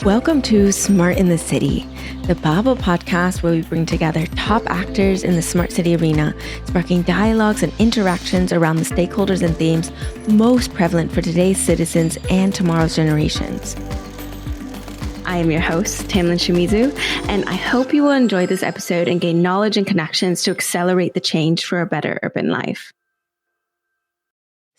Welcome to Smart in the City, the Babel podcast where we bring together top actors in the smart city arena, sparking dialogues and interactions around the stakeholders and themes most prevalent for today's citizens and tomorrow's generations. I am your host, Tamlin Shimizu, and I hope you will enjoy this episode and gain knowledge and connections to accelerate the change for a better urban life.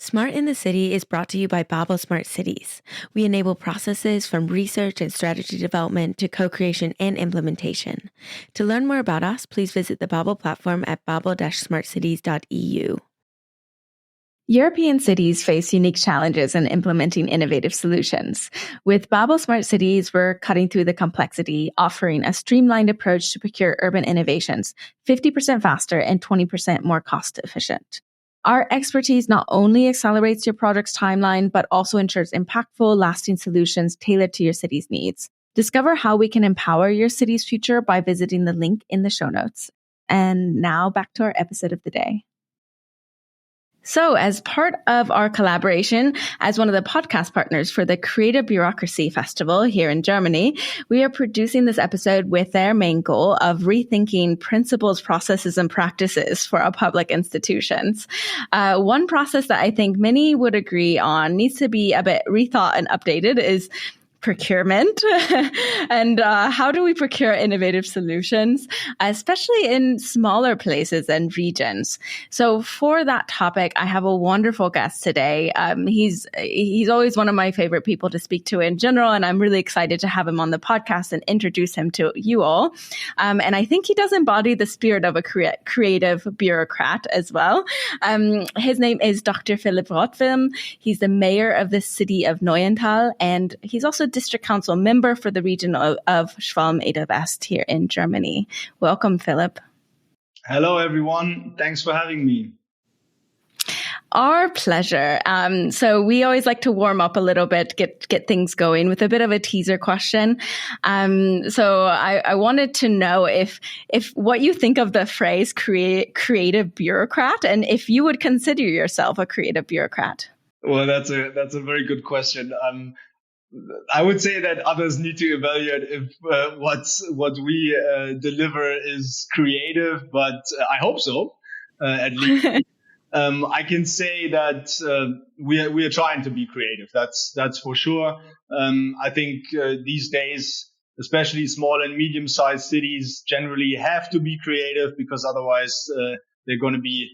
Smart in the City is brought to you by Babel Smart Cities. We enable processes from research and strategy development to co-creation and implementation. To learn more about us, please visit the Babel platform at babel-smartcities.eu. European cities face unique challenges in implementing innovative solutions. With Babel Smart Cities, we're cutting through the complexity, offering a streamlined approach to procure urban innovations, 50% faster and 20% more cost efficient. Our expertise not only accelerates your project's timeline, but also ensures impactful, lasting solutions tailored to your city's needs. Discover how we can empower your city's future by visiting the link in the show notes. And now back to our episode of the day. So as part of our collaboration as one of the podcast partners for the Creative Bureaucracy Festival here in Germany, we are producing this episode with their main goal of rethinking principles, processes, and practices for our public institutions. One process that I think many would agree on needs to be a bit rethought and updated is procurement. And how do we procure innovative solutions, especially in smaller places and regions? So for that topic, I have a wonderful guest today. He's always one of my favorite people to speak to in general, and I'm really excited to have him on the podcast and introduce him to you all. And I think he does embody the spirit of a creative bureaucrat as well. His name is Dr. Philipp Rottwilm. He's the mayor of the city of Neuental, and he's also district council member for the region of Schwalm-Eder-West here in Germany. Welcome, Philipp. Hello, everyone. Thanks for having me. Our pleasure. So we always like to warm up a little bit, get things going with a bit of a teaser question. So I wanted to know if what you think of the phrase creative bureaucrat, and if you would consider yourself a creative bureaucrat. Well, that's a very good question. I would say that others need to evaluate if what we deliver is creative, but I hope so, at least. I can say that we are trying to be creative. That's for sure. I think these days, especially small and medium-sized cities, generally have to be creative because otherwise they're going to be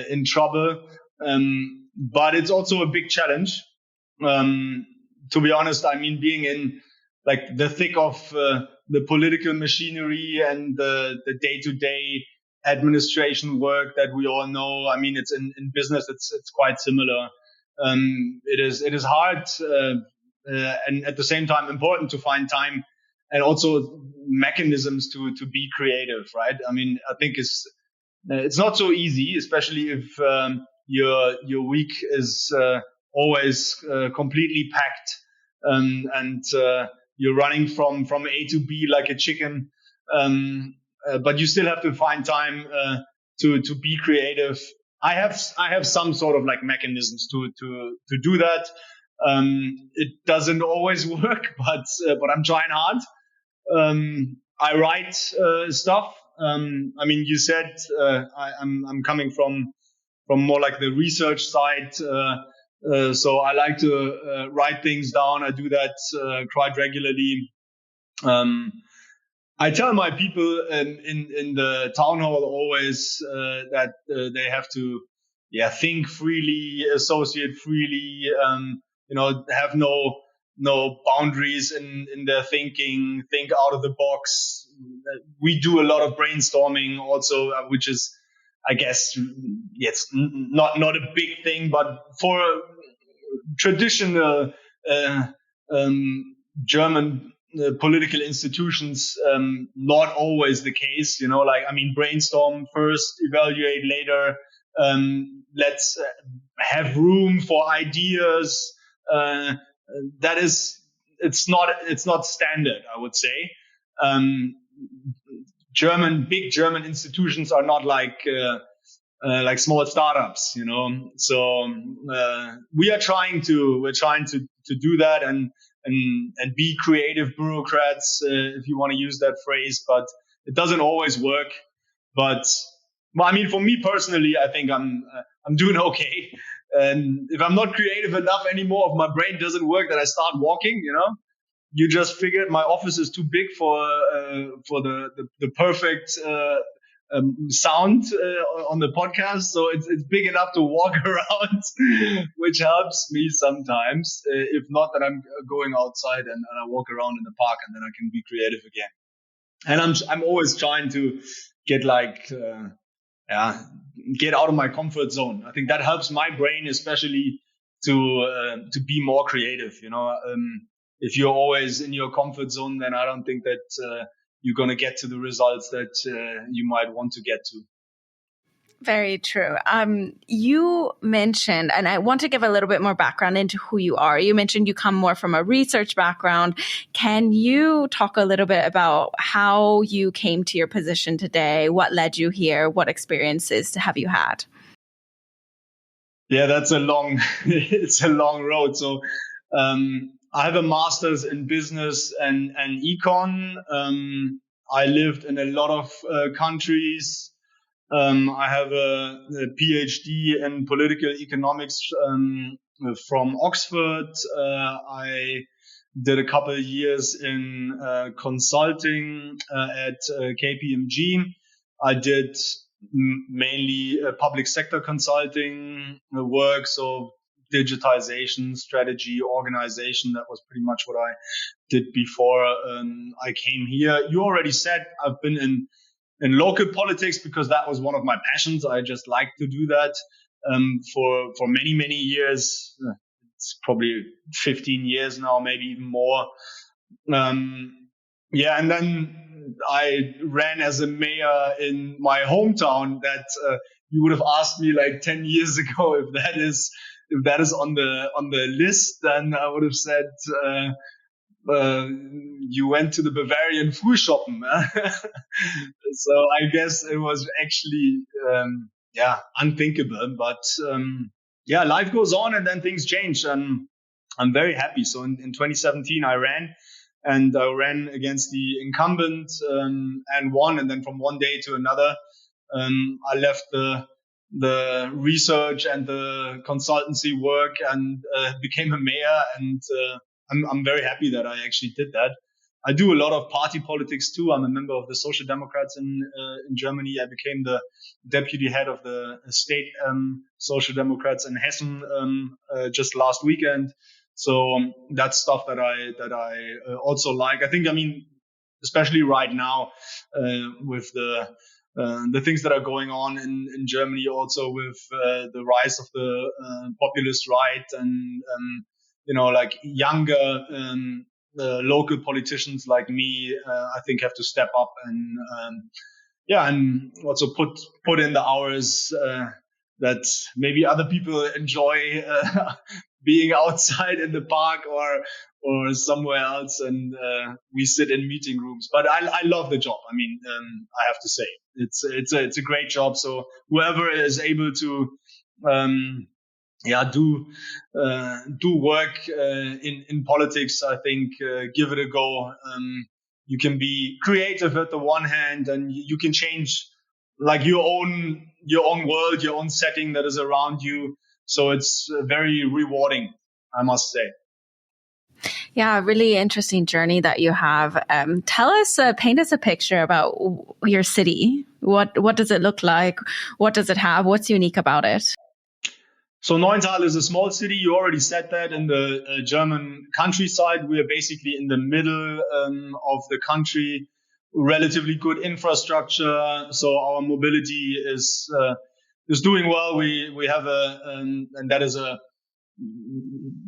in trouble. But it's also a big challenge. To be honest, I mean, being in like the thick of the political machinery and the day-to-day administration work that we all know. I mean, it's in business, it's quite similar. It is hard and at the same time important to find time and also mechanisms to be creative, right? I mean, I think it's not so easy, especially if your week is always completely packed, and you're running from A to B like a chicken. But you still have to find time to be creative. I have some sort of like mechanisms to do that. It doesn't always work, but I'm trying hard. I write stuff. I mean, you said I'm coming from more like the research side. So I like to write things down. I do that quite regularly. I tell my people in the town hall always that they have to think freely, associate freely, have no boundaries in their thinking, think out of the box. We do a lot of brainstorming also, which is, I guess, it's not a big thing, but for traditional German political institutions, not always the case. Like, I mean, brainstorm first, evaluate later. Let's have room for ideas. It's not standard, I would say. Big German institutions are not like like small startups, So we're trying to do that and be creative bureaucrats, if you want to use that phrase, but it doesn't always work. But well, I mean, for me personally, I think I'm doing okay. And if I'm not creative enough anymore, if my brain doesn't work, then I start walking. You just figured my office is too big for the perfect sound on the podcast, so it's big enough to walk around, which helps me sometimes. If not, then I'm going outside and I walk around in the park, and then I can be creative again. And I'm always trying to get get out of my comfort zone. I think that helps my brain, especially to be more creative. If you're always in your comfort zone, then I don't think that you're going to get to the results that you might want to get to. Very true. You mentioned, and I want to give a little bit more background into who you are. You mentioned you come more from a research background. Can you talk a little bit about how you came to your position today? What led you here? What experiences have you had? Yeah, that's it's a long road. So, I have a master's in business and econ. I lived in a lot of countries. I have a PhD in political economics from Oxford. I did a couple of years in consulting at KPMG. I did mainly public sector consulting work, so digitization, strategy, organization. That was pretty much what I did before I came here. You already said I've been in local politics because that was one of my passions. I just like to do that for many years. It's probably 15 years now, maybe even more. And then I ran as a mayor in my hometown. That you would have asked me like 10 years ago if that is on the list, then I would have said you went to the Bavarian Frühschoppen. So I guess it was actually unthinkable, but life goes on and then things change, and I'm very happy. So in 2017 I ran against the incumbent and won, and then from one day to another I left the research and the consultancy work and became a mayor, and I'm very happy that I actually did that. I do a lot of party politics too. I'm a member of the Social Democrats in Germany. I became the deputy head of the state Social Democrats in Hessen just last weekend. So that's stuff that I also like. I think, especially right now with the things that are going on in Germany, also with the rise of the populist right, and like younger local politicians like me, I think have to step up and also put in the hours that maybe other people enjoy being outside in the park or somewhere else, and we sit in meeting rooms. But I love the job. I have to say it's a great job. So whoever is able to do work in politics, I think give it a go. You can be creative at the one hand, and you can change like your own world, your own setting that is around you. So it's very rewarding, I must say. Yeah, really interesting journey that you have. Tell us, paint us a picture about your city. What does it look like? What does it have? What's unique about it? So Neuental is a small city. You already said that. In the German countryside, we are basically in the middle of the country. Relatively good infrastructure, so our mobility is doing well. We have and that is a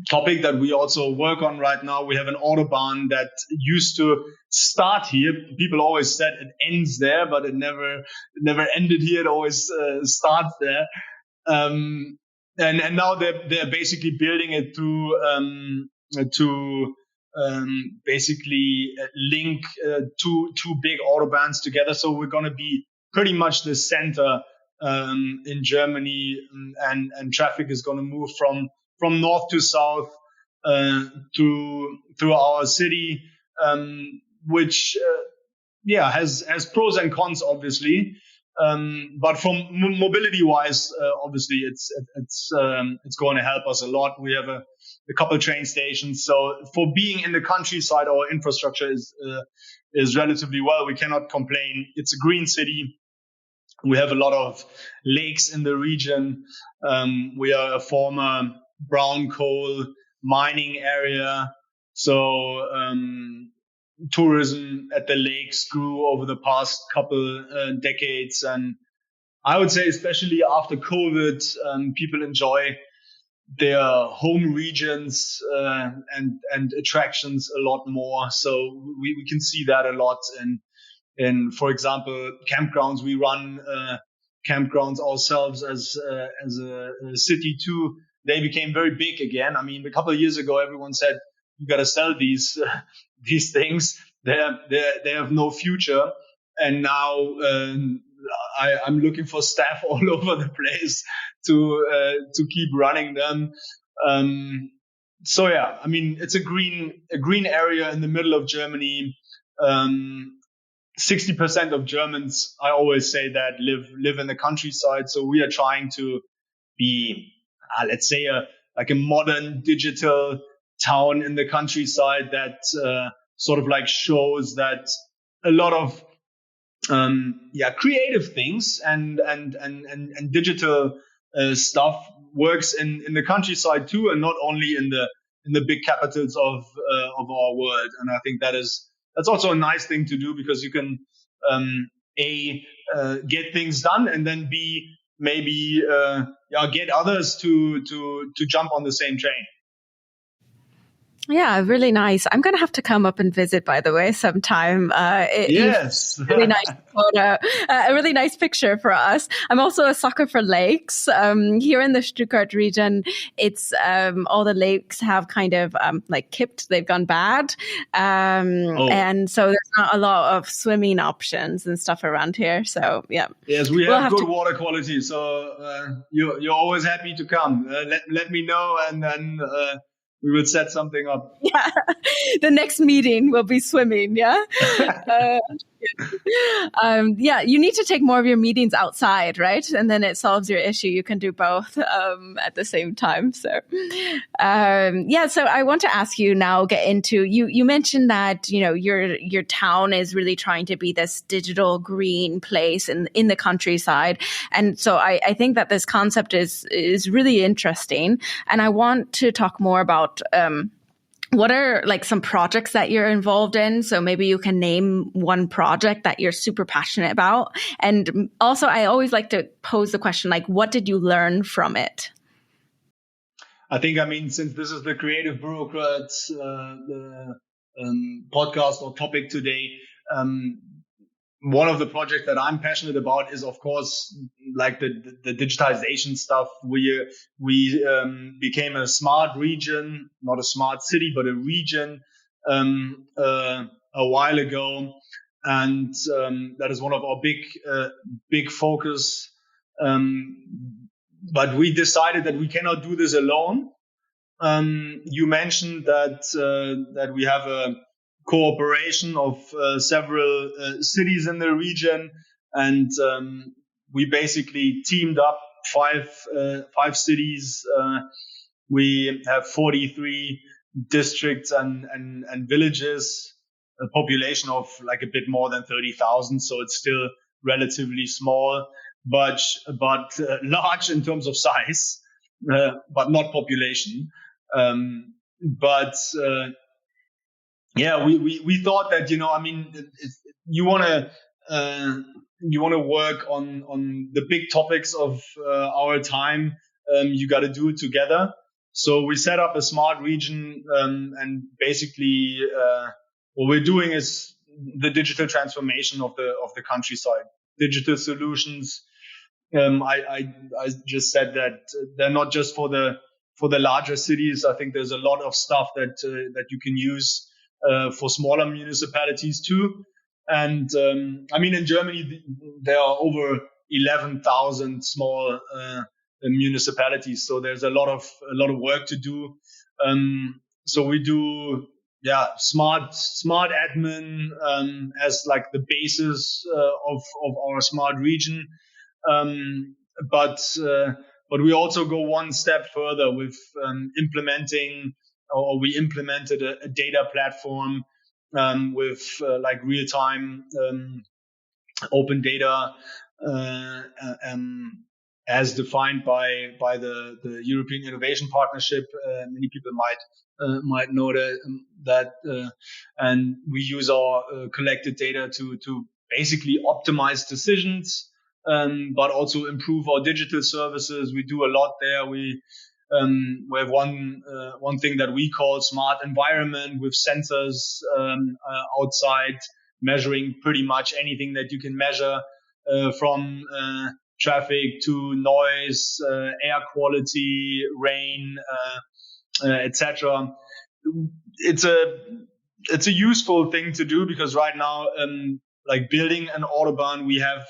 topic that we also work on right now. We have an autobahn that used to start here. People always said it ends there, but it never ended here. It always starts there. And now they're basically building it to basically link two big autobahns together. So we're going to be pretty much the center in Germany, and traffic is going to move from north to south through our city, which has pros and cons, obviously. But from mobility wise, obviously it's going to help us a lot. We have a couple train stations, so for being in the countryside, our infrastructure is relatively well. We cannot complain. It's a green city. We have a lot of lakes in the region. We are a former brown coal mining area, so tourism at the lakes grew over the past couple decades, and I would say especially after COVID, people enjoy their home regions and attractions a lot more. So we can see that a lot in, for example, campgrounds. We run campgrounds ourselves as a city too. They became very big again. I mean, a couple of years ago, everyone said you got to sell these these things. They have no future. And now I'm looking for staff all over the place to keep running them. So yeah, I mean, it's a green area in the middle of Germany. 60% of Germans, I always say that, live in the countryside. So we are trying to be, let's say, like a modern digital town in the countryside that sort of like shows that a lot of creative things and digital stuff works in the countryside too, and not only in the big capitals of our world. And I think that's also a nice thing to do, because you can get things done, and then B, maybe get others to jump on the same train. Yeah, really nice. I'm going to have to come up and visit, by the way, sometime. Yes. Really nice photo, a really nice picture for us. I'm also a sucker for lakes. Here in the Stuttgart region, it's all the lakes have kind of like kipped, they've gone bad. And so there's not a lot of swimming options and stuff around here. So, yeah. Yes, we have good water quality. So you're always happy to come. Let me know, and then we will set something up. Yeah, the next meeting will be swimming. Yeah. You need to take more of your meetings outside, right? And then it solves your issue. You can do both at the same time. So, so I want to ask you now, get into, you mentioned that, your town is really trying to be this digital green place in the countryside. And so I think that this concept is really interesting. And I want to talk more about, what are like some projects that you're involved in? So maybe you can name one project that you're super passionate about. And also, I always like to pose the question, like, what did you learn from it? I think, since this is the Creative Bureaucrat podcast or topic today, one of the projects that I'm passionate about is, of course, like the digitization stuff. We became a smart region, not a smart city, but a region a while ago, and that is one of our big focus. But we decided that we cannot do this alone. You mentioned that we have a cooperation of several cities in the region, and we basically teamed up five cities. We have 43 districts and villages, a population of like a bit more than 30,000. So it's still relatively small, but large in terms of size, but not population. We thought that, you want to work on the big topics of our time. You got to do it together. So we set up a smart region, and basically what we're doing is the digital transformation of the countryside, digital solutions. I just said that they're not just for the larger cities. I think there's a lot of stuff that you can use for smaller municipalities too. And in Germany, there are over 11,000 small municipalities. So there's a lot of work to do. So we do smart admin as like the basis of our smart region. But we also go one step further with implementing, or we implemented a data platform with like real time open data as defined by the European Innovation Partnership. Many people might know that, and we use our collected data to basically optimize decisions, but also improve our digital services. We do a lot there. We have one thing that we call smart environment, with sensors outside measuring pretty much anything that you can measure, from traffic to noise, air quality, rain, etc. It's a useful thing to do, because right now, like building an autobahn, we have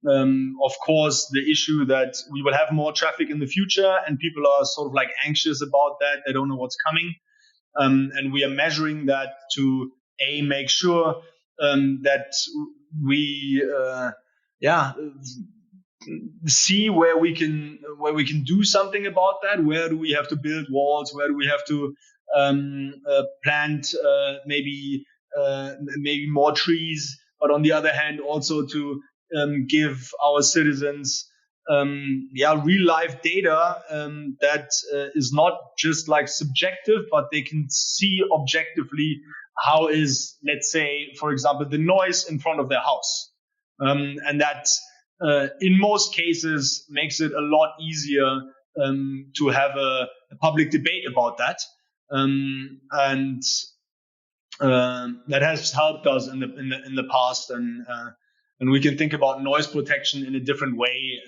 of course the issue that we will have more traffic in the future, and people are sort of like anxious about that. They don't know what's coming, and we are measuring that to make sure that we see where we can do something about that. Where do we have to build walls? Where do we have to plant maybe more trees? But on the other hand, also to give our citizens real life data that is not just like subjective, but they can see objectively how is, let's say, for example, the noise in front of their house, and that in most cases makes it a lot easier to have a public debate about that, and that has helped us in the past, and we can think about noise protection in a different way,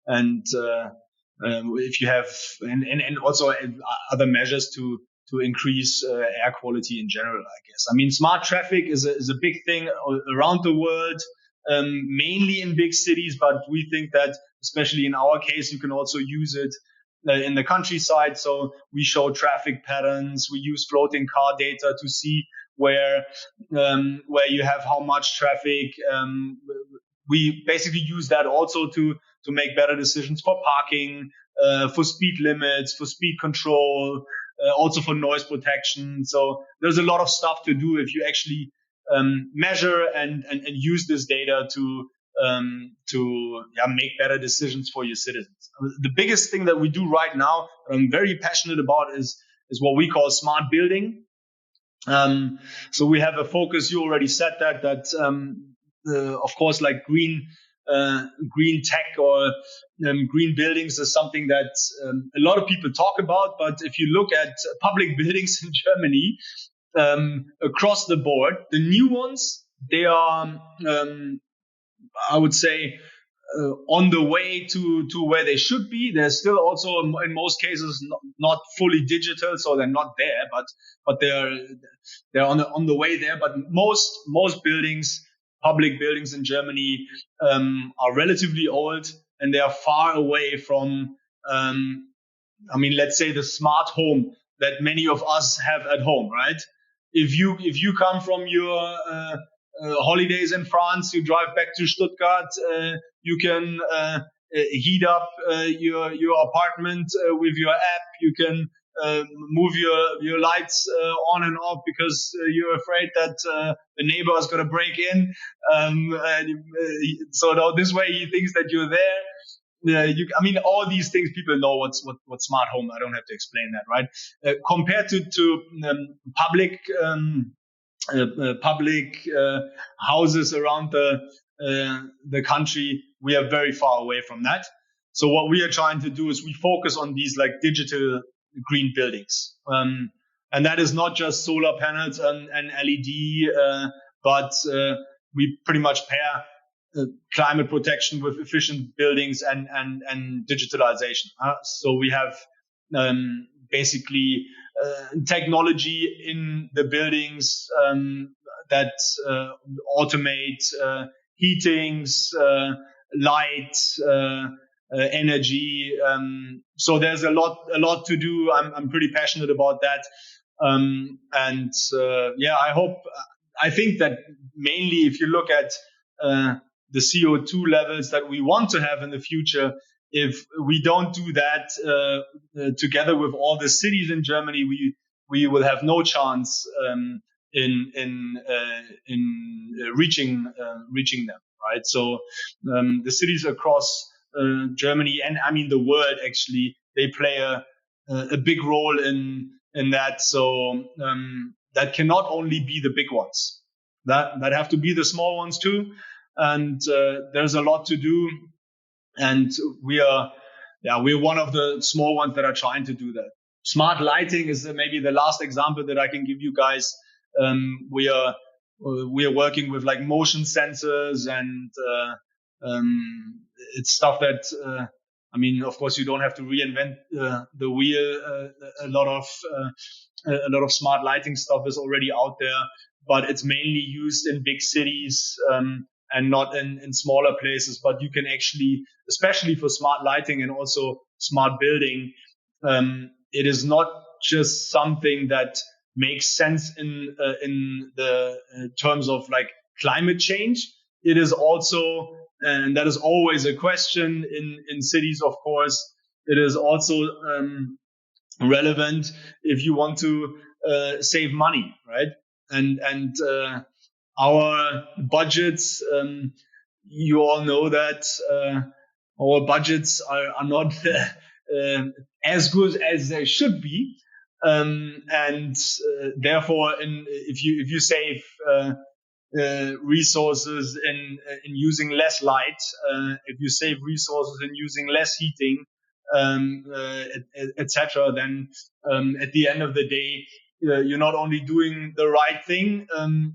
and if you have and also other measures to increase air quality in general, I guess. I mean, smart traffic is a big thing around the world, mainly in big cities, but we think that especially in our case, you can also use it in the countryside. So we show traffic patterns. We use floating car data to see where you have how much traffic. We basically use that also to make better decisions for parking, for speed limits, for speed control, also for noise protection. So there's a lot of stuff to do if you actually measure and use this data to make better decisions for your citizens. The biggest thing that we do right now, that I'm very passionate about, is what we call smart building. So we have a focus. You already said that of course, like green tech or green buildings is something that a lot of people talk about. But if you look at public buildings in Germany, across the board, the new ones, they are, I would say, on the way to where they should be. They're still also in most cases not fully digital, so they're not there, but they're on the way there. But most buildings, public buildings in Germany, are relatively old, and they are far away from let's say the smart home that many of us have at home, right? If you come from your holidays in France, you drive back to Stuttgart, you can heat up your apartment with your app. You can move your lights on and off because you're afraid that the neighbor is going to break in. So this way he thinks that you're there. All these things, people know what smart home. I don't have to explain that, right? Compared to public houses around the country, we are very far away from that. So what we are trying to do is we focus on these like digital green buildings, and that is not just solar panels and LED, but we pretty much pair climate protection with efficient buildings and digitalization. So we have basically technology in the buildings that automate heatings, light, energy. So there's a lot to do. I'm pretty passionate about that. I think that mainly if you look at the CO2 levels that we want to have in the future, if we don't do that together with all the cities in Germany, we will have no chance in reaching them, right? So the cities across Germany, and I mean the world, actually, they play a big role in that. So that cannot only be the big ones, that have to be the small ones too. And there's a lot to do, and we're one of the small ones that are trying to do that. Smart lighting is maybe the last example that I can give you guys. We are working with like motion sensors, and it's stuff that I mean, of course, you don't have to reinvent the wheel. A lot of smart lighting stuff is already out there, but it's mainly used in big cities and not in smaller places. But you can actually, especially for smart lighting and also smart building, it is not just something that makes sense in the terms of like climate change. It is also, and that is always a question in cities, of course, it is also relevant if you want to save money, right? And our budgets, you all know that our budgets are not as good as they should be, and therefore, if you save resources in using less light, if you save resources in using less heating, etc., then at the end of the day, you're not only doing the right thing,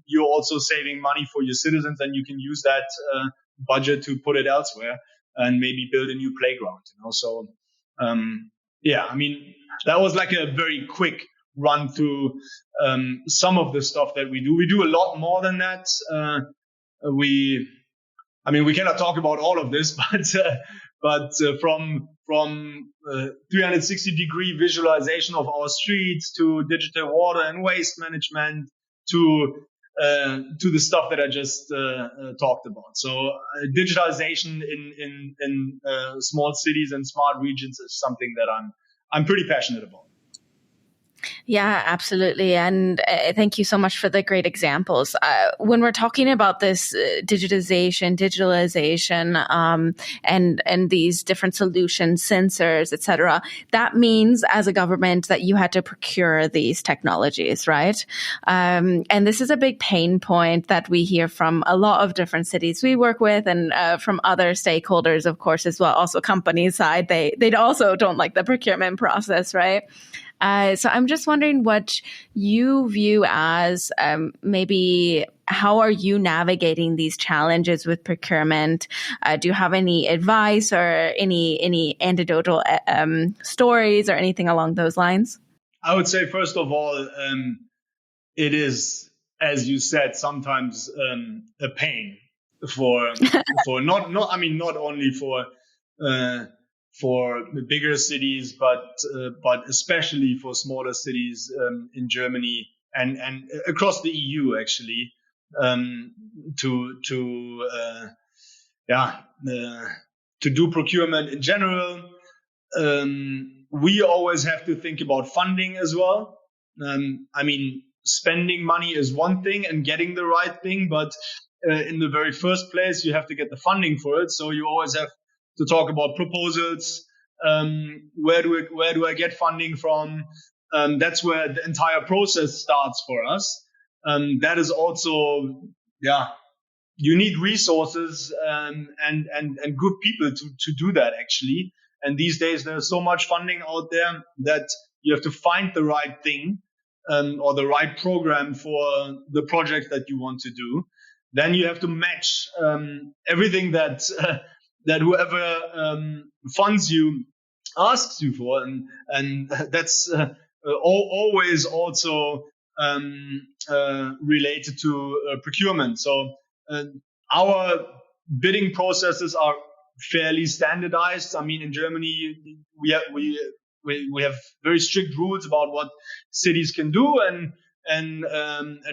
you're also saving money for your citizens, and you can use that budget to put it elsewhere and maybe build a new playground. So I mean, that was like a very quick run through some of the stuff that we do. We do a lot more than that. We cannot talk about all of this, but from 360-degree visualization of our streets to digital water and waste management to the stuff that I just talked about. So digitalization in small cities and smart regions is something that I'm pretty passionate about. Yeah, absolutely. And thank you so much for the great examples. When we're talking about this digitalization, and these different solutions, sensors, et cetera, that means as a government that you had to procure these technologies, right? And this is a big pain point that we hear from a lot of different cities we work with, and from other stakeholders, of course, as well. Also companies side, they also don't like the procurement process, right? So I'm just wondering what you view as maybe how are you navigating these challenges with procurement? Do you have any advice or any anecdotal stories or anything along those lines? I would say, first of all, it is, as you said, sometimes a pain for not only for the bigger cities, but especially for smaller cities in Germany and across the EU, actually, to do procurement in general. We always have to think about funding as well. Spending money is one thing and getting the right thing, but in the very first place, you have to get the funding for it. So you always have to talk about proposals. Where do I get funding from? That's where the entire process starts for us. That is also, you need resources and good people to do that, actually. And these days, there's so much funding out there that you have to find the right thing or the right program for the project that you want to do. Then you have to match everything that whoever funds you asks you for, and that's always also related to procurement. So our bidding processes are fairly standardized. I mean, in Germany, we have very strict rules about what cities can do and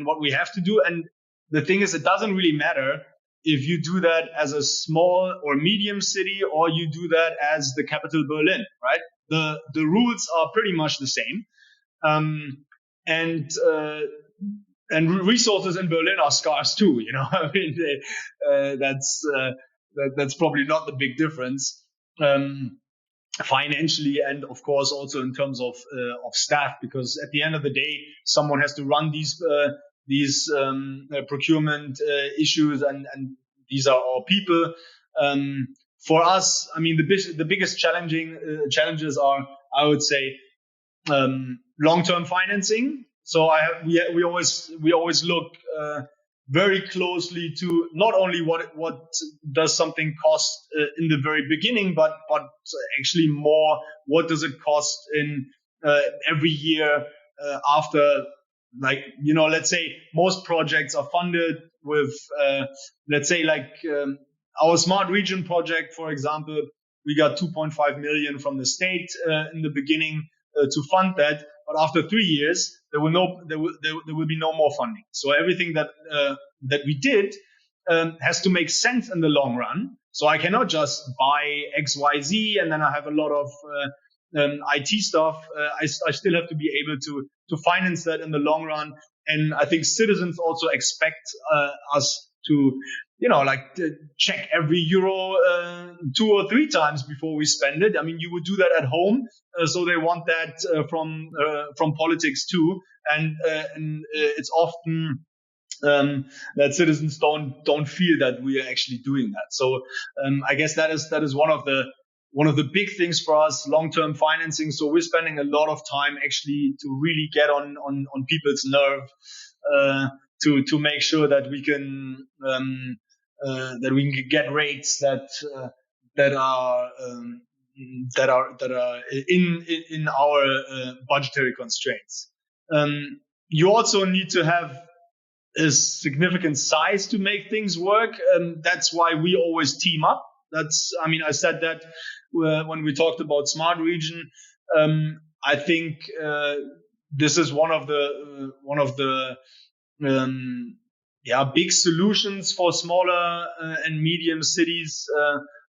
what we have to do. And the thing is, it doesn't really matter if you do that as a small or medium city or you do that as the capital Berlin, right? The rules are pretty much the same. And resources in Berlin are scarce too. I mean, that's probably not the big difference financially, and of course also in terms of staff, because at the end of the day, someone has to run these procurement issues, and these are our people. For us, I mean, the biggest challenges are, I would say, long-term financing. So we always look very closely to not only what does something cost in the very beginning, but actually more what does it cost in every year after. Like, let's say most projects are funded with let's say like our Smart Region project, for example. We got 2.5 million from the state in the beginning to fund that, but after 3 years there will be no more funding. So everything that we did has to make sense in the long run. So I cannot just buy XYZ and then I have a lot of IT stuff. I still have to be able to finance that in the long run. And I think citizens also expect us to, check every euro 2 or 3 times before we spend it. I mean, you would do that at home, so they want that from politics too. And it's often that citizens don't feel that we are actually doing that. So I guess that is one of the big things for us, long-term financing. So we're spending a lot of time actually to really get on people's nerve to make sure that we can get rates that are in our budgetary constraints. You also need to have a significant size to make things work. That's why we always team up. I said that when we talked about Smart Region. I think this is one of the big solutions for smaller and medium cities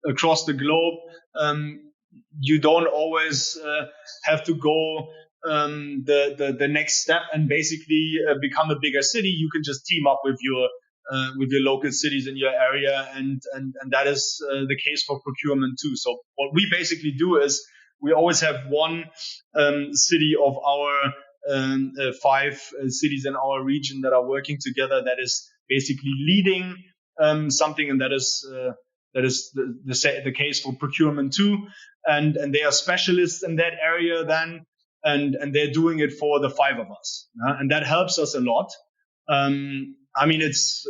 across the globe. You don't always have to go the next step and basically become a bigger city. You can just team up with your local cities in your area, and that is the case for procurement too. So what we basically do is we always have one city of our 5 cities in our region that are working together, that is basically leading something, and that is the case for procurement too, and they are specialists in that area then, and they're doing it for the 5 of us, and that helps us a lot. It's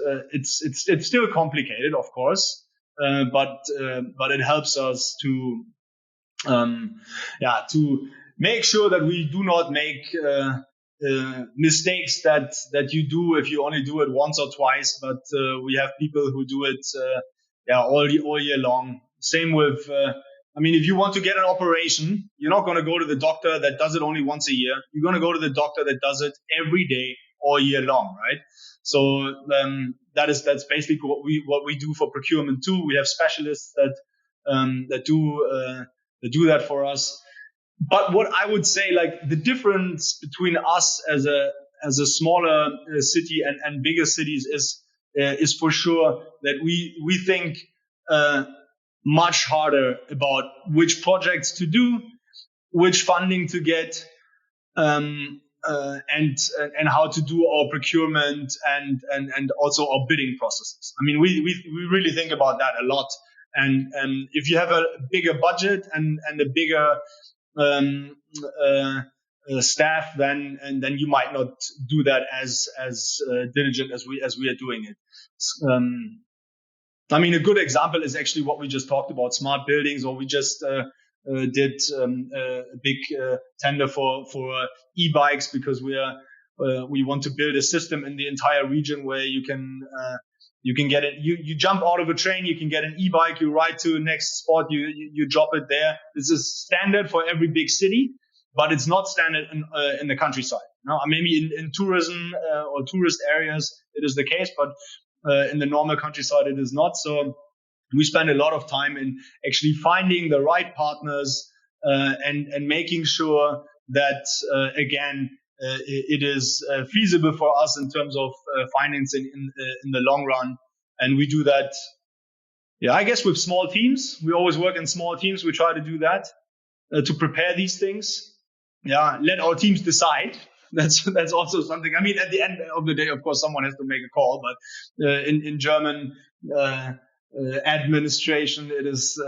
still complicated, of course, but it helps us to make sure that we do not make mistakes that you do if you only do it once or twice, but we have people who do it all year long. Same with if you want to get an operation, you're not going to go to the doctor that does it only once a year. You're going to go to the doctor that does it every day all year long, right? So that's basically what we do for procurement too. We have specialists that do that for us. But what I would say, like, the difference between us as a smaller city and bigger cities is for sure that we think much harder about which projects to do, which funding to get, and how to do our procurement and also our bidding processes. I mean, we really think about that a lot. And if you have a bigger budget and a bigger staff, then you might not do that as diligent as we are doing it. A good example is actually what we just talked about, smart buildings, or we just did a big tender for e-bikes, because we want to build a system in the entire region where you can You can get it. You jump out of a train. You can get an e-bike. You ride to the next spot. You drop it there. This is standard for every big city, but it's not standard in the countryside. No, maybe in tourism or tourist areas it is the case, but in the normal countryside it is not. So we spend a lot of time in actually finding the right partners and making sure that again. It is feasible for us in terms of financing in the long run. And we do that, I guess with small teams. We always work in small teams. We try to do that to prepare these things. Let our teams decide. That's also something. I mean, at the end of the day, of course, someone has to make a call. But in German administration, it is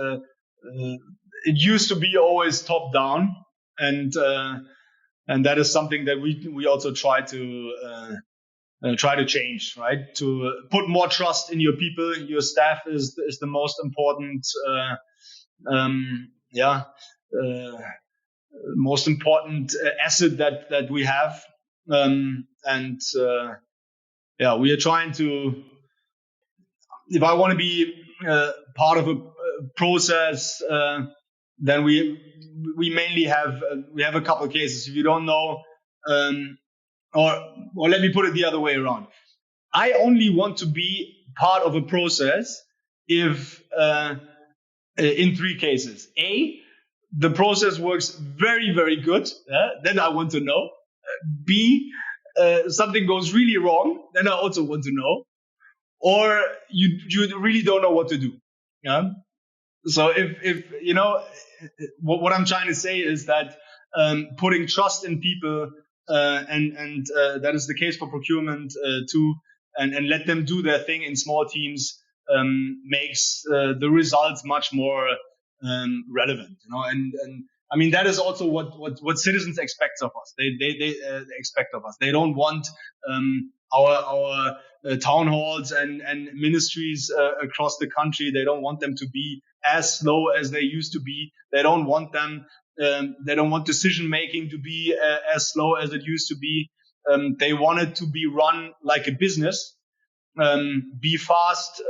it used to be always top down, and that is something that we also try to change, right? To put more trust in your people. Your staff is the most important, most important asset that we have. We are trying to. If I want to be part of a process, then we mainly have a couple of cases. If you don't know, or let me put it the other way around. I only want to be part of a process if in three cases. A, the process works very, very good. Then I want to know. B, something goes really wrong. Then I also want to know. Or you really don't know what to do. Yeah. So if you know what I'm trying to say is that putting trust in people and that is the case for procurement too, and let them do their thing in small teams makes the results much more relevant. You know, and I mean that is also what citizens expect of us. They expect of us. They don't want our town halls and ministries across the country. They don't want them to be as slow as they used to be. They don't want them. They don't want decision making to be as slow as it used to be. They want it to be run like a business, be fast,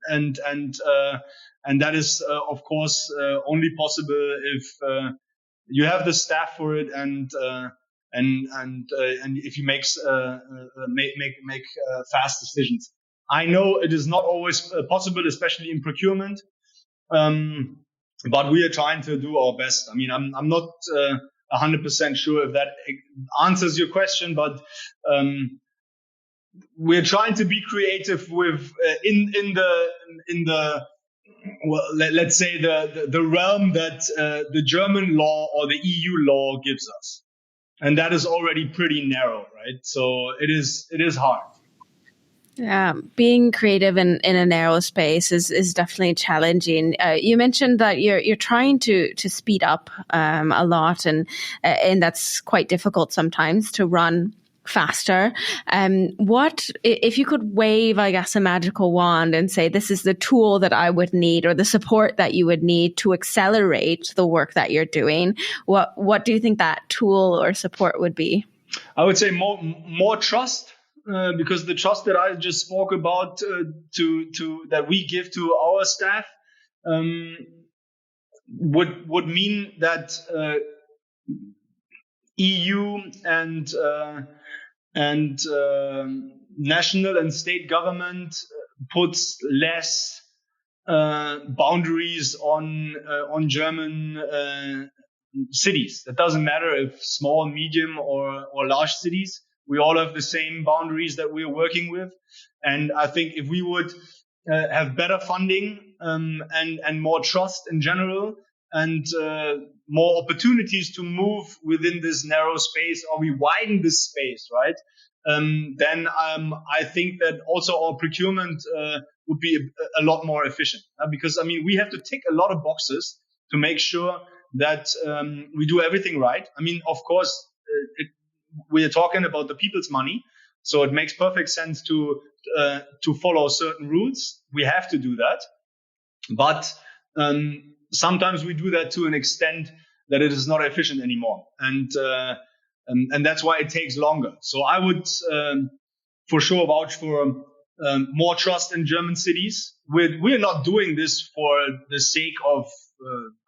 and that is of course only possible if you have the staff for it and if you make fast decisions. I know it is not always possible, especially in procurement, but we are trying to do our best. I mean, I'm not 100% sure if that answers your question, but we're trying to be creative with in the well, let's say the realm that the German law or the EU law gives us. And that is already pretty narrow, right? So it is hard. Yeah, being creative in a narrow space is definitely challenging. You mentioned that you're trying to speed up a lot, and that's quite difficult sometimes to run faster. What if you could wave, I guess, a magical wand and say this is the tool that I would need or the support that you would need to accelerate the work that you're doing? What do you think that tool or support would be? I would say more trust. Because the trust that I just spoke about to that we give to our staff would mean that EU and national and state government puts less boundaries on German cities. It doesn't matter if small, medium, or large cities. We all have the same boundaries that we're working with. And I think if we would have better funding and more trust in general and more opportunities to move within this narrow space, or we widen this space, right? Then I think that also our procurement would be a lot more efficient. Because, I mean, we have to tick a lot of boxes to make sure that we do everything right. I mean, of course, we are talking about the people's money, so it makes perfect sense to follow certain rules. We have to do that, but sometimes we do that to an extent that it is not efficient anymore, and that's why it takes longer. So I would for sure vouch for more trust in German cities. We're not doing this for the sake of,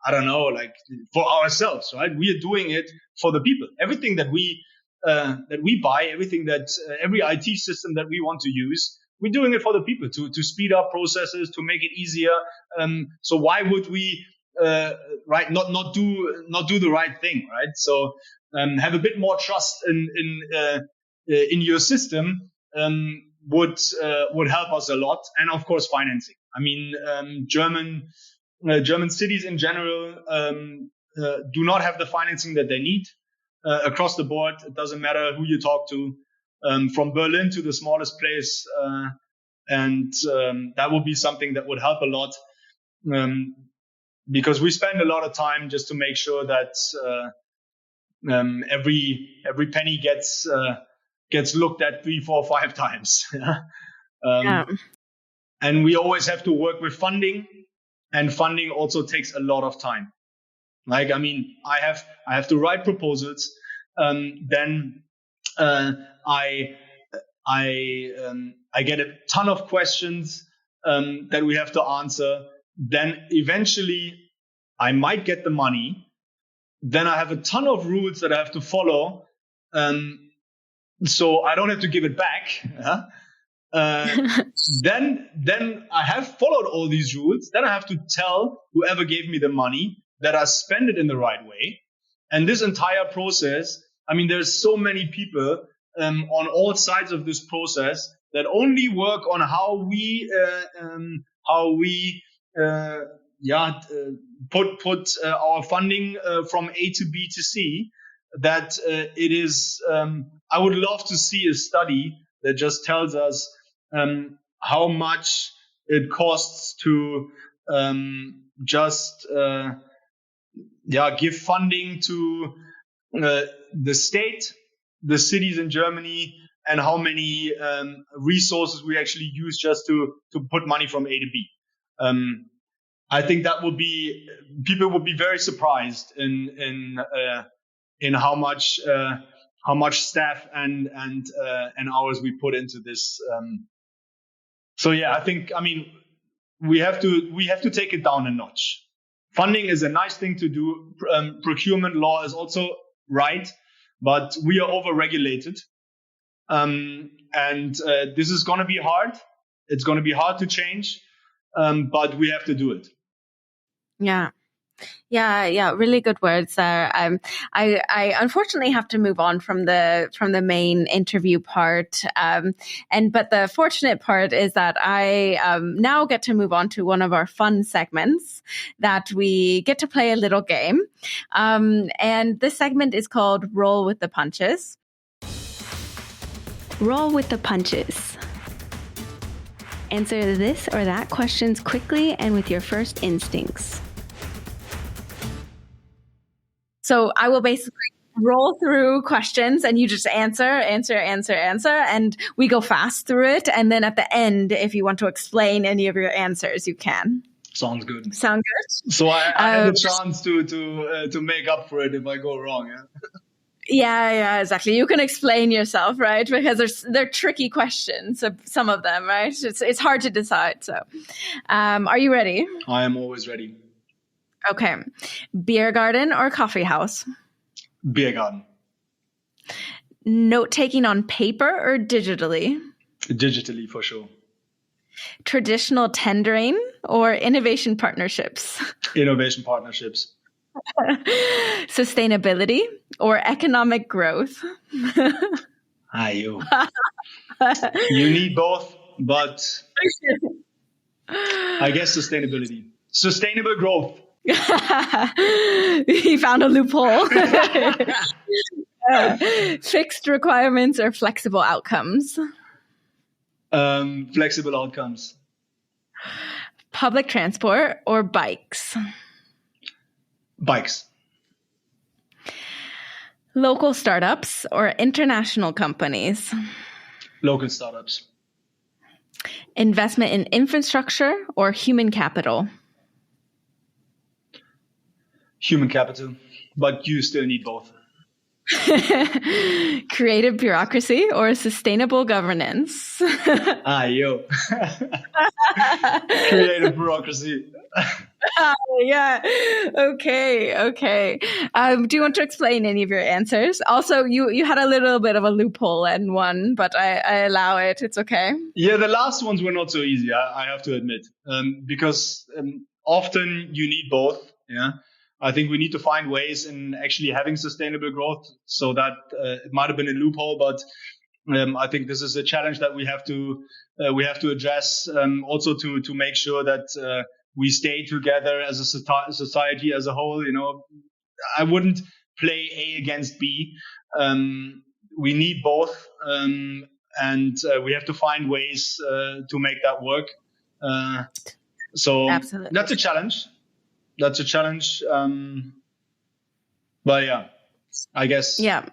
I don't know, like for ourselves, right? We are doing it for the people. Everything that we buy, everything that every IT system that we want to use, we're doing it for the people to speed up processes, to make it easier. So why would we, right, not do the right thing, right? So have a bit more trust in your system. Would help us a lot, and of course financing. I mean, German cities in general do not have the financing that they need across the board. It doesn't matter who you talk to, from Berlin to the smallest place, and that would be something that would help a lot, because we spend a lot of time just to make sure that every penny gets looked at 3, 4, 5 times. And we always have to work with funding, and funding also takes a lot of time. Like, I mean, I have to write proposals. Then I get a ton of questions that we have to answer. Then eventually I might get the money. Then I have a ton of rules that I have to follow. So I don't have to give it back. Then I have followed all these rules. Then I have to tell whoever gave me the money that I spend it in the right way. And this entire process, I mean, there's so many people on all sides of this process that only work on how we put our funding from A to B to C. That it is. I would love to see a study that just tells us how much it costs to give funding to the state, the cities in Germany, and how many resources we actually use just to put money from A to B. I think that would be, people would be very surprised in how much staff and hours we put into this. So yeah, I think, I mean, we have to take it down a notch. Funding is a nice thing to do. Procurement law is also right, but we are over-regulated. And this is going to be hard. It's going to be hard to change, but we have to do it. Yeah. Really good words there. I unfortunately have to move on from the main interview part. But the fortunate part is that I now get to move on to one of our fun segments that we get to play a little game. And this segment is called Roll with the Punches. Roll with the punches. Answer this or that questions quickly and with your first instincts. So I will basically roll through questions and you just answer, and we go fast through it. And then at the end, if you want to explain any of your answers, you can. Sounds good. Sound good? So I have a chance to make up for it if I go wrong. Yeah, exactly. You can explain yourself, right? Because they're tricky questions, some of them, right? It's hard to decide. So, are you ready? I am always ready. Okay. Beer garden or coffee house? Beer garden. Note-taking on paper or digitally? Digitally, for sure. Traditional tendering or innovation partnerships? Innovation partnerships. Sustainability or economic growth? You need both, but I guess sustainability. Sustainable growth. He found a loophole. Fixed requirements or flexible outcomes? Flexible outcomes. Public transport or bikes? Bikes. Local startups or international companies? Local startups. Investment in infrastructure or human capital? Human capital, but you still need both. Creative bureaucracy or sustainable governance? Creative bureaucracy. Yeah. Okay. Do you want to explain any of your answers? Also, you had a little bit of a loophole in one, but I allow it. It's okay. Yeah, the last ones were not so easy, I have to admit, because often you need both. Yeah, I think we need to find ways in actually having sustainable growth. So that it might have been a loophole, but I think this is a challenge that we have to address. Also to make sure that we stay together as a society as a whole. I wouldn't play A against B. We need both, and we have to find ways to make that work. So Absolutely. That's a challenge. But yeah, I guess. Yeah.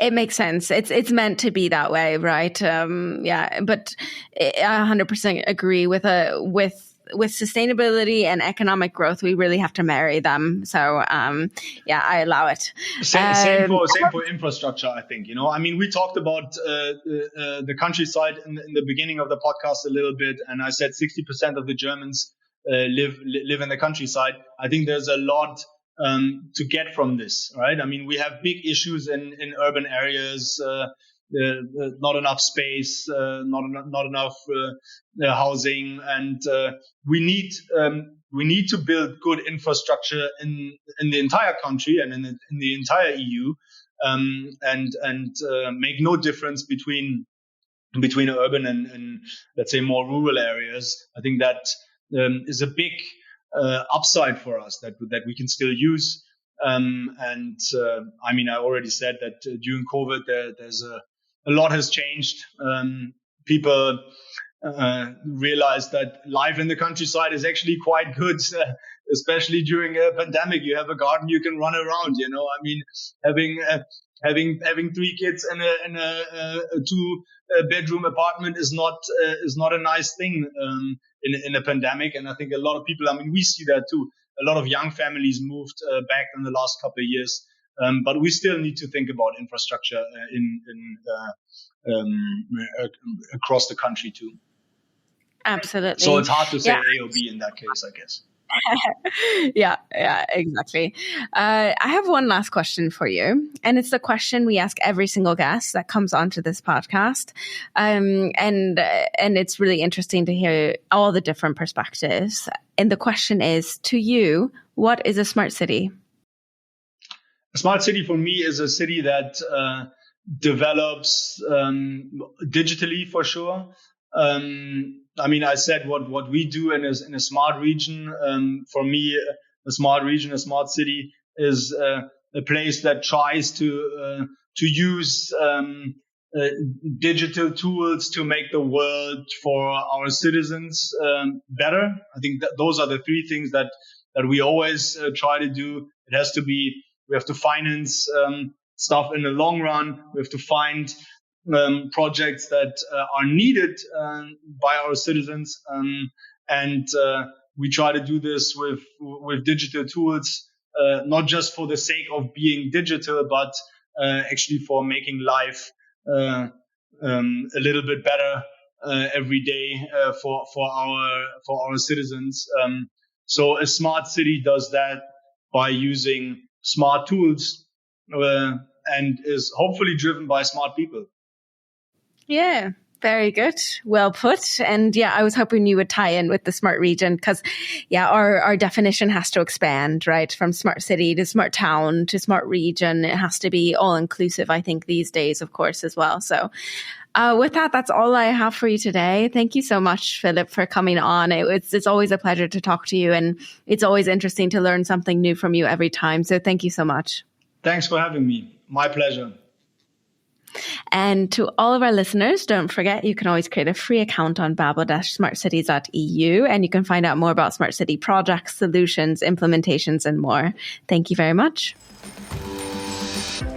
It makes sense. It's meant to be that way, right? Yeah, but I 100% agree with sustainability and economic growth. We really have to marry them. So yeah, I allow it. Same for infrastructure, I think. We talked about the countryside in the beginning of the podcast a little bit, and I said 60% of the Germans live in the countryside. I think there's a lot to get from this, right? We have big issues in urban areas, not enough space, not enough housing, and we need to build good infrastructure in the entire country and in the entire EU, and make no difference between urban and let's say more rural areas. I think that is a big upside for us that we can still use. I already said that during COVID, there's a lot has changed. People realized that life in the countryside is actually quite good, especially during a pandemic. You have a garden, you can run around. Having 3 kids in a 2-bedroom apartment is not a nice thing in a pandemic. And I think a lot of people, we see that too. A lot of young families moved back in the last couple of years, but we still need to think about infrastructure across the country too. Absolutely. So it's hard to say A or B in that case, I guess. Yeah, exactly. I have one last question for you, and it's the question we ask every single guest that comes onto this podcast. And it's really interesting to hear all the different perspectives. And the question is, to you, what is a smart city? A smart city for me is a city that develops digitally, for sure. I said what we do in a smart region. For me, a smart region, a smart city is a place that tries to use digital tools to make the world for our citizens better. I think that those are the 3 things that we always try to do. It has to be, we have to finance stuff in the long run. We have to find projects that are needed by our citizens, and we try to do this with digital tools, not just for the sake of being digital, but actually for making life a little bit better every day for our citizens. So a smart city does that by using smart tools and is hopefully driven by smart people. Yeah, very good. Well put. And yeah, I was hoping you would tie in with the smart region because, yeah, our definition has to expand, right? From smart city to smart town to smart region. It has to be all inclusive, I think, these days, of course, as well. So with that, that's all I have for you today. Thank you so much, Philipp, for coming on. It's always a pleasure to talk to you, and it's always interesting to learn something new from you every time. So thank you so much. Thanks for having me. My pleasure. And to all of our listeners, don't forget, you can always create a free account on babel-smartcities.eu, and you can find out more about smart city projects, solutions, implementations, and more. Thank you very much.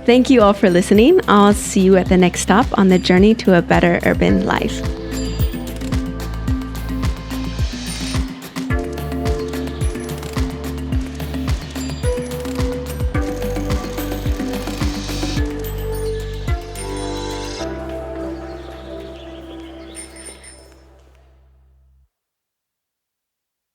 Thank you all for listening. I'll see you at the next stop on the journey to a better urban life.